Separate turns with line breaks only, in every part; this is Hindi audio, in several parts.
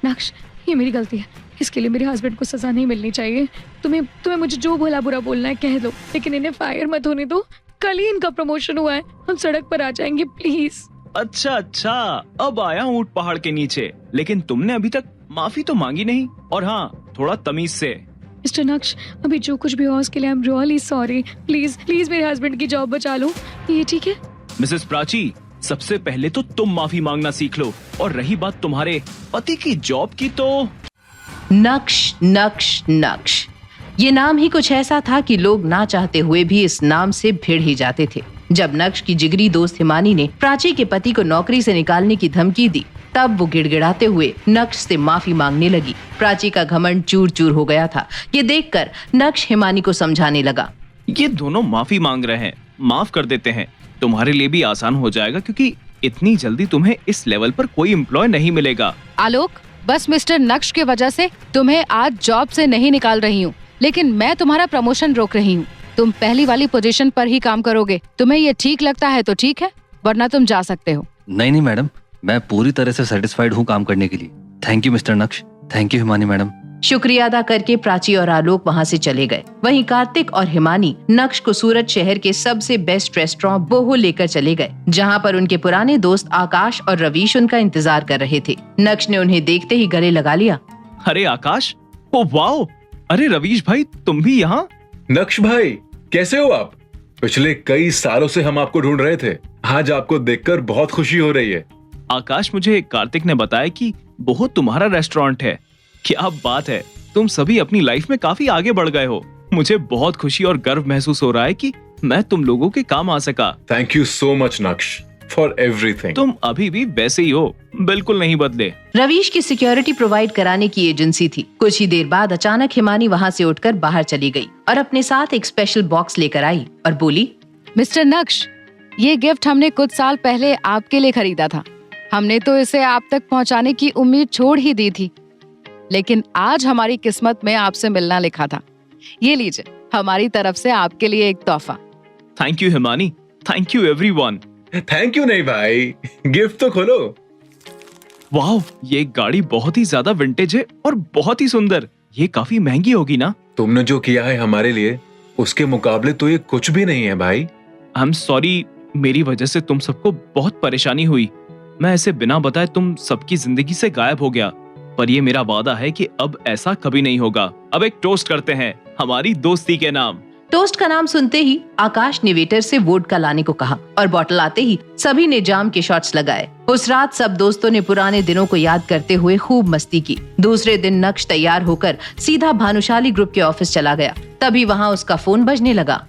नक्श, ये मेरी गलती है, इसके लिए मेरे हस्बैंड को सजा नहीं मिलनी चाहिए। तुम्हें मुझे जो भला बुरा बोलना है कह दो, लेकिन इन्हें फायर मत होने दो। कल ही इनका प्रमोशन हुआ है, हम सड़क पर आ जाएंगे प्लीज।
अच्छा, अब आया ऊंट पहाड़ के नीचे, लेकिन तुमने अभी तक माफी तो मांगी नहीं। और हाँ, थोड़ा तमीज से।
मिस्टर नक्श, अभी जो कुछ भी हुआ उसके लिए I am really sorry. Please मेरे हस्बैंड की जॉब बचा लो, ये ठीक है?
मिसेस प्राची, सबसे पहले तो तुम माफी मांगना सीख लो, और रही बात तुम्हारे पति की जॉब की तो
नक्श नक्श नक्श, ये नाम ही कुछ ऐसा था कि लोग ना चाहते हुए भी इस नाम से भिड़ ही जाते थे। जब नक्श की जिगरी दोस्त हिमानी ने प्राची के पति को नौकरी से निकालने की धमकी दी, तब वो गिड़गिड़ाते हुए नक्श से माफी मांगने लगी। प्राची का घमंड चूर चूर हो गया था। ये देखकर नक्श हिमानी को समझाने लगा,
ये दोनों माफी मांग रहे हैं, माफ कर देते हैं, तुम्हारे लिए भी आसान हो जाएगा, क्योंकि इतनी जल्दी तुम्हें इस लेवल पर कोई एम्प्लॉय नहीं मिलेगा।
आलोक, बस मिस्टर नक्श की वजह से तुम्हें आज जॉब से नहीं निकाल रही हूँ, लेकिन मैं तुम्हारा प्रमोशन रोक रही हूँ। तुम पहली वाली पोजीशन पर ही काम करोगे। तुम्हें ये ठीक लगता है तो ठीक है, वरना तुम जा सकते हो।
नहीं मैडम, मैं पूरी तरह से सेटिस्फाइड हूँ काम करने के लिए। थैंक यू मिस्टर नक्श, थैंक यू हिमानी मैडम।
शुक्रिया अदा करके प्राची और आलोक वहाँ से चले गए। वहीं कार्तिक और हिमानी नक्श को सूरत शहर के सबसे बेस्ट रेस्टोरेंट बोहो लेकर चले गए, जहाँ पर उनके पुराने दोस्त आकाश और रवीश उनका इंतजार कर रहे थे। नक्श ने उन्हें देखते ही गले लगा लिया।
अरे आकाश, ओ वाओ, अरे रवीश भाई, तुम भी यहाँ?
नक्श भाई, कैसे हो आप? पिछले कई सालों से हम आपको ढूंढ रहे थे, आज आपको देखकर बहुत खुशी हो रही है।
आकाश, मुझे कार्तिक ने बताया कि बोहो तुम्हारा रेस्टोरेंट है। क्या बात है, तुम सभी अपनी लाइफ में काफी आगे बढ़ गए हो। मुझे बहुत खुशी और गर्व महसूस हो रहा है कि मैं तुम लोगों के काम आ सका।
थैंक यू सो मच नक्श फॉर एवरीथिंग।
तुम अभी भी वैसे ही हो, बिल्कुल नहीं बदले।
रवीश की सिक्योरिटी प्रोवाइड कराने की एजेंसी थी। कुछ ही देर बाद अचानक हिमानी वहाँ से उठकर बाहर चली गई और अपने साथ एक स्पेशल बॉक्स लेकर आई और बोली,
मिस्टर नक्श, ये गिफ्ट हमने कुछ साल पहले आपके लिए खरीदा था। हमने तो इसे आप तक पहुँचाने की उम्मीद छोड़ ही दी थी, लेकिन आज हमारी किस्मत में आपसे मिलना लिखा था। ये लीजिए, हमारी तरफ से आपके लिए एक तोहफा।
Thank you Himani, thank you everyone.
Thank you नहीं भाई, गिफ्ट तो खोलो।
वाह, ये गाड़ी बहुत ही ज्यादा विंटेज है और बहुत ही सुंदर। ये काफी महंगी होगी ना?
तुमने जो किया है हमारे लिए, उसके मुकाबले तो ये कुछ भी नहीं है भाई।
आई एम सॉरी, मेरी वजह से तुम सबको बहुत परेशानी हुई। मैं ऐसे बिना बताए तुम सबकी जिंदगी से गायब हो गया, पर ये मेरा वादा है कि अब ऐसा कभी नहीं होगा। अब एक टोस्ट करते हैं हमारी दोस्ती के नाम।
टोस्ट का नाम सुनते ही आकाश ने वेटर से वोडका लाने को कहा और बोतल आते ही सभी ने जाम के शॉट्स लगाए। उस रात सब दोस्तों ने पुराने दिनों को याद करते हुए खूब मस्ती की। दूसरे दिन नक्श तैयार होकर सीधा भानुशाली ग्रुप के ऑफिस चला गया। तभी वहाँ उसका फोन बजने लगा।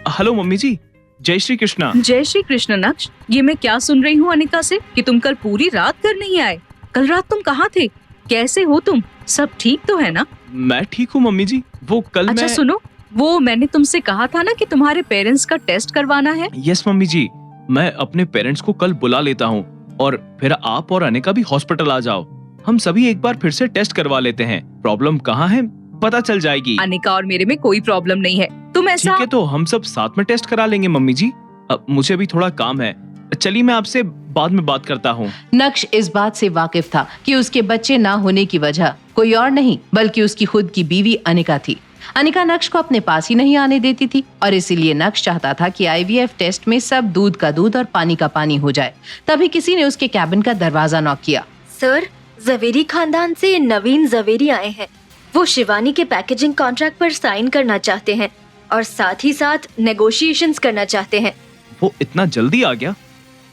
हेलो मम्मी जी, जय श्री कृष्णा।
जय श्री कृष्ण नक्श, ये मैं क्या सुन रही हूँ अनिका से कि तुम कल पूरी रात घर नहीं आए। कल रात तुम कहाँ थे? कैसे हो तुम? सब ठीक तो है ना?
मैं ठीक हूँ मम्मी जी, वो कल
अच्छा सुनो, वो मैंने तुमसे कहा था ना कि तुम्हारे पेरेंट्स का टेस्ट करवाना है।
यस मम्मी जी, मैं अपने पेरेंट्स को कल बुला लेता हूँ और फिर आप और अनिका भी हॉस्पिटल आ जाओ। हम सभी एक बार फिर से टेस्ट करवा लेते हैं। प्रॉब्लम कहाँ है पता चल जाएगी।
अनिका और मेरे में कोई प्रॉब्लम नहीं है, तुम ऐसा।
ठीक है, तो हम सब साथ में टेस्ट करा लेंगे मम्मी जी। अब मुझे भी थोड़ा काम है, चलिए मैं आपसे बाद में बात करता हूँ।
नक्श इस बात से वाकिफ था कि उसके बच्चे ना होने की वजह कोई और नहीं बल्कि उसकी खुद की बीवी अनिका थी। अनिका नक्श को अपने पास ही नहीं आने देती थी और इसीलिए नक्श चाहता था कि आईवीएफ टेस्ट में सब दूध का दूध और पानी का पानी हो जाए। तभी किसी ने उसके कैबिन का दरवाजा नॉक किया।
सर, जवेरी खानदान से नवीन जवेरी आए हैं। वो शिवानी के पैकेजिंग कॉन्ट्रैक्ट पर साइन करना चाहते हैं और साथ ही साथ नेगोशिएशंस करना चाहते हैं।
वो इतना जल्दी आ गया?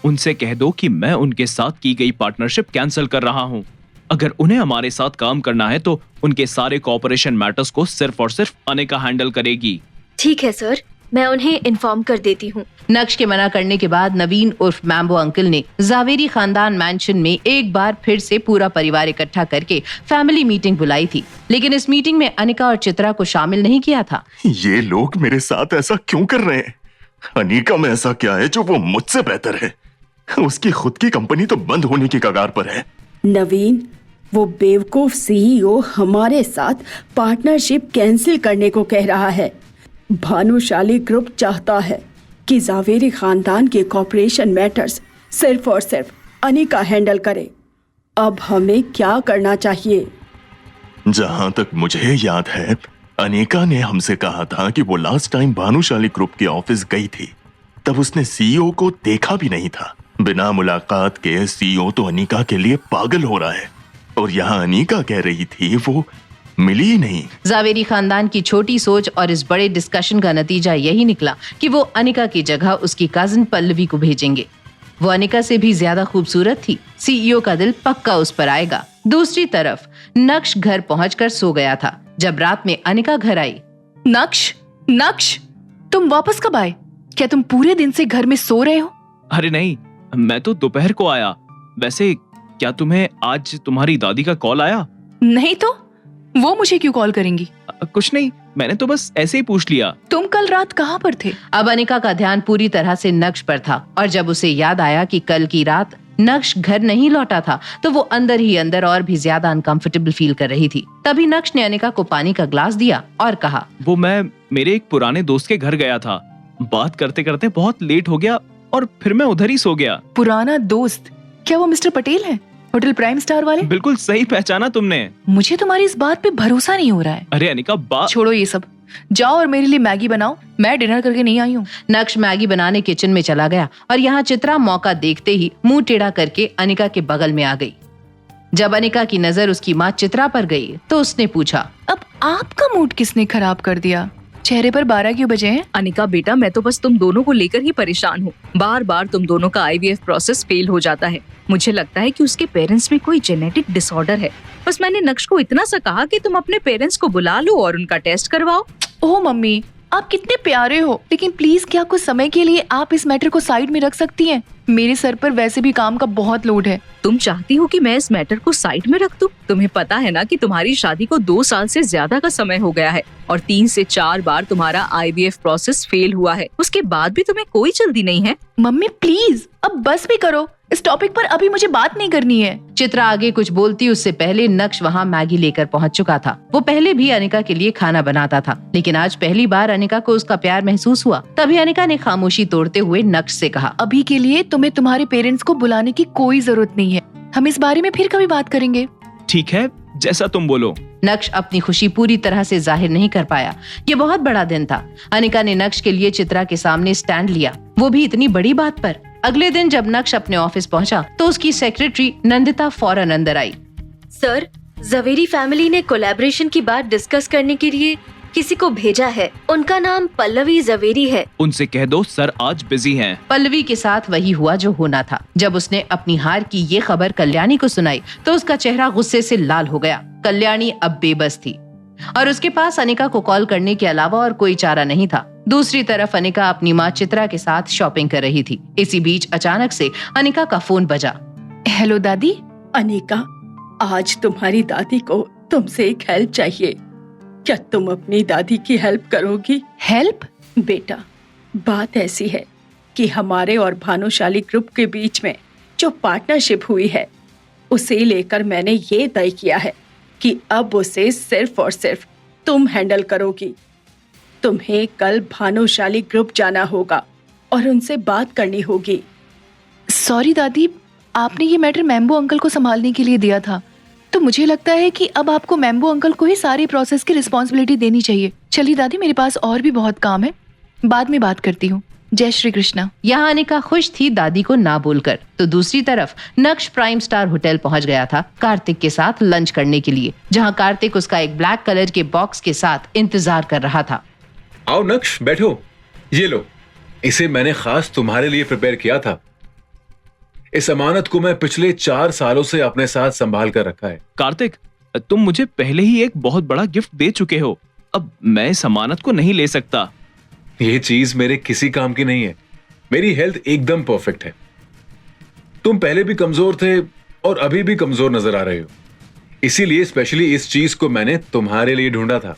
उनसे कह दो कि मैं उनके साथ की गई पार्टनरशिप कैंसिल कर रहा हूँ। अगर उन्हें हमारे साथ काम करना है तो उनके सारे कोऑपरेशन मैटर्स को सिर्फ और सिर्फ अनिका हैंडल करेगी।
ठीक है सर, मैं उन्हें इन्फॉर्म कर देती हूँ।
नक्श के मना करने के बाद नवीन उर्फ मैम्बो अंकल ने जावेरी खानदान मैंशन में एक बार फिर से पूरा परिवार इकट्ठा करके फैमिली मीटिंग बुलाई थी, लेकिन इस मीटिंग में अनिका और चित्रा को शामिल नहीं किया था।
ये लोग मेरे साथ ऐसा क्यों कर रहे हैं? अनिका में ऐसा क्या है जो वो मुझसे बेहतर है? उसकी खुद की कंपनी तो बंद होने की कगार पर है।
नवीन, वो बेवकूफ सीईओ हमारे साथ पार्टनरशिप कैंसिल करने को कह रहा है। भानुशाली ग्रुप चाहता है कि जावेरी खानदान के कॉर्पोरेशन मैटर्स सिर्फ और सिर्फ अनिका हैंडल करे अब हमें क्या करना चाहिए?
जहां तक मुझे याद है, अनिका ने हमसे कहा था कि वो लास्ट टाइम भानुशाली ग्रुप के ऑफिस गई थी, तब उसने सीईओ को देखा भी नहीं था। बिना मुलाकात के सीईओ तो अनिका के लिए पागल हो रहा है, और यहाँ अनिका कह रही थी वो मिली ही नहीं।
जावेरी खानदान की छोटी सोच और इस बड़े डिस्कशन का नतीजा यही निकला कि वो अनिका की जगह उसकी कजिन पल्लवी को भेजेंगे। वो अनिका से भी ज्यादा खूबसूरत थी। सीईओ का दिल पक्का उस पर आएगा। दूसरी तरफ नक्श घर पहुंचकर सो गया था। जब रात में अनिका घर आई,
नक्श, तुम वापस कब आए? क्या तुम पूरे दिन से घर में सो रहे हो?
अरे नहीं, मैं तो दोपहर को आया। वैसे क्या तुम्हें आज तुम्हारी दादी का कॉल आया?
नहीं तो वो मुझे क्यों कॉल करेंगी?
कुछ नहीं, मैंने तो बस ऐसे ही पूछ लिया।
तुम कल रात कहाँ पर थे?
अब अनिका का ध्यान पूरी तरह से नक्श पर था, और जब उसे याद आया कि कल की रात नक्श घर नहीं लौटा था, तो वो अंदर ही अंदर और भी ज्यादा अनकंफर्टेबल फील कर रही थी। तभी नक्श ने अनिका को पानी का ग्लास दिया और कहा,
वो मैं मेरे एक पुराने दोस्त के घर गया था। बात करते करते बहुत लेट हो गया और फिर मैं उधर ही सो गया।
पुराना दोस्त? क्या वो मिस्टर पटेल है, होटल प्राइम स्टार वाले?
बिल्कुल सही पहचाना तुमने।
मुझे तुम्हारी इस बात पे भरोसा नहीं हो रहा है।
अरे अनिका, बात
छोड़ो ये सब, जाओ और मेरे लिए मैगी बनाओ। मैं डिनर करके नहीं आई हूँ।
नक्श मैगी बनाने किचन में चला गया और यहाँ चित्रा मौका देखते ही मुंह टेढ़ा करके अनिका के बगल में आ गई। जब अनिका की नजर उसकी माँ चित्रा पर गई तो उसने पूछा,
अब आपका मूड किसने खराब कर दिया? चेहरे पर 12 क्यों बजे हैं?
अनिका बेटा, मैं तो बस तुम दोनों को लेकर ही परेशान हूँ। बार बार तुम दोनों का IVF प्रोसेस फेल हो जाता है। मुझे लगता है कि उसके पेरेंट्स में कोई जेनेटिक डिसऑर्डर है। बस मैंने नक्श को इतना सा कहा कि तुम अपने पेरेंट्स को बुला लो और उनका टेस्ट करवाओ।
ओह मम्मी, आप कितने प्यारे हो, लेकिन प्लीज क्या कुछ समय के लिए आप इस मैटर को साइड में रख सकती हैं? मेरे सर पर वैसे भी काम का बहुत लोड है।
तुम चाहती हो कि मैं इस मैटर को साइड में रख दूं? तुम्हें पता है ना कि तुम्हारी शादी को 2 साल से ज्यादा का समय हो गया है और 3 से 4 बार तुम्हारा IVF प्रोसेस फेल हुआ है। उसके बाद भी तुम्हें कोई जल्दी नहीं है।
मम्मी प्लीज अब बस भी करो, इस टॉपिक पर अभी मुझे बात नहीं करनी है।
चित्रा आगे कुछ बोलती उससे पहले नक्श वहाँ मैगी लेकर पहुँच चुका था। वो पहले भी अनिका के लिए खाना बनाता था, लेकिन आज पहली बार अनिका को उसका प्यार महसूस हुआ। तभी अनिका ने खामोशी तोड़ते हुए नक्श से कहा,
अभी के लिए तुम्हें तुम्हारे पेरेंट्स को बुलाने की कोई जरूरत नहीं है। हम इस बारे में फिर कभी बात करेंगे।
ठीक है, जैसा तुम बोलो।
नक्श अपनी खुशी पूरी तरह से जाहिर नहीं कर पाया। ये बहुत बड़ा दिन था। अनिका ने नक्श के लिए चित्रा के सामने स्टैंड लिया, वो भी इतनी बड़ी बात पर। अगले दिन जब नक्श अपने ऑफिस पहुंचा तो उसकी सेक्रेटरी नंदिता फौरन अंदर आई।
सर, जवेरी फैमिली ने कोलैबोरेशन की बात डिस्कस करने के लिए किसी को भेजा है। उनका नाम पल्लवी जवेरी है।
उनसे कह दो सर आज बिजी हैं।
पल्लवी के साथ वही हुआ जो होना था। जब उसने अपनी हार की ये खबर कल्याणी को सुनाई तो उसका चेहरा गुस्से से लाल हो गया। कल्याणी अब बेबस थी और उसके पास अनिका को कॉल करने के अलावा और कोई चारा नहीं था। दूसरी तरफ अनिका अपनी माँ चित्रा के साथ शॉपिंग कर रही थी। इसी बीच अचानक से अनिका का फोन बजा।
हेलो दादी।
अनिका, आज तुम्हारी दादी को तुमसे एक हेल्प चाहिए। क्या तुम अपनी दादी की हेल्प करोगी?
हेल्प?
बेटा, बात ऐसी है कि हमारे और भानुशाली ग्रुप के बीच में जो पार्टनरशिप हुई है, उसे लेकर मैंने ये तय किया है कि अब उसे सिर्फ और सिर्फ तुम हैंडल करोगी। तुम्हें कल भानुशाली ग्रुप जाना होगा और उनसे बात करनी होगी।
सॉरी दादी, आपने ये मैटर मैम्बो अंकल को संभालने के लिए दिया था, तो मुझे लगता है कि अब आपको मैम्बो अंकल को ही सारी प्रोसेस की रिस्पॉन्सिबिलिटी देनी चाहिए। चलिए दादी, मेरे पास और भी बहुत काम है, बाद में बात करती हूँ। जय श्री कृष्णा।
यहाँ अनिका खुश थी दादी को ना बोलकर, तो दूसरी तरफ नक्श प्राइम स्टार होटल पहुंच गया था कार्तिक के साथ लंच करने के लिए, जहाँ कार्तिक उसका एक ब्लैक कलर के बॉक्स के साथ इंतजार कर रहा था।
आओ नक्श, बैठो। ये लो, इसे मैंने खास तुम्हारे लिए प्रिपेयर किया था। इस अमानत को मैं पिछले 4 सालों से अपने साथ संभाल कर रखा है।
कार्तिक, तुम मुझे पहले ही एक बहुत बड़ा गिफ्ट दे चुके हो, अब मैं इस अमानत को नहीं ले सकता।
ये चीज मेरे किसी काम की नहीं है। मेरी हेल्थ एकदम परफेक्ट है। तुम पहले भी कमजोर थे और अभी भी कमजोर नजर आ रहे हो, इसीलिए स्पेशली इस चीज को मैंने तुम्हारे लिए ढूंढा था।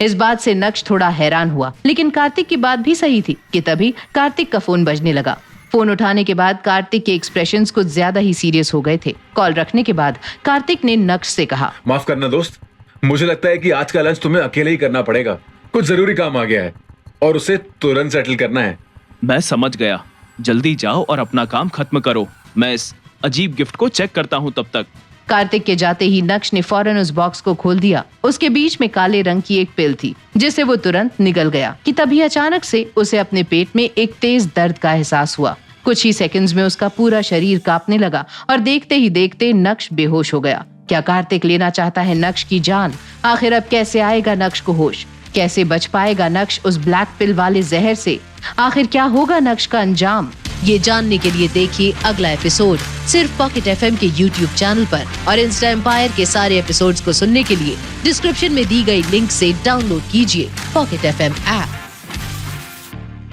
इस बात से नक्श थोड़ा हैरान हुआ, लेकिन कार्तिक की बात भी सही थी कि तभी कार्तिक का फोन बजने लगा। फोन उठाने के बाद कार्तिक के एक्सप्रेशंस कुछ ज्यादा ही सीरियस हो गए थे। कॉल रखने के बाद कार्तिक ने नक्श से कहा,
माफ करना दोस्त, मुझे लगता है कि आज का लंच तुम्हें अकेले ही करना पड़ेगा। कुछ जरूरी काम आ गया है और उसे तुरंत सेटल करना है।
मैं समझ गया, जल्दी जाओ और अपना काम खत्म करो। मैं इस अजीब गिफ्ट को चेक करता हूँ तब तक।
कार्तिक के जाते ही नक्श ने फौरन उस बॉक्स को खोल दिया। उसके बीच में काले रंग की एक पिल थी जिसे वो तुरंत निगल गया कि तभी अचानक से उसे अपने पेट में एक तेज दर्द का एहसास हुआ। कुछ ही सेकंड्स में उसका पूरा शरीर कांपने लगा और देखते ही देखते नक्श बेहोश हो गया। क्या कार्तिक लेना चाहता है नक्श की जान? आखिर अब कैसे आएगा नक्श को होश? कैसे बच पाएगा नक्श उस ब्लैक पिल वाले जहर से? आखिर क्या होगा नक्श का अंजाम?
ये जानने के लिए देखिए अगला एपिसोड सिर्फ पॉकेट एफएम के YouTube चैनल पर, और इंस्टा एम्पायर के सारे एपिसोड्स को सुनने के लिए डिस्क्रिप्शन में दी गई लिंक से डाउनलोड कीजिए पॉकेट एफएम ऐप।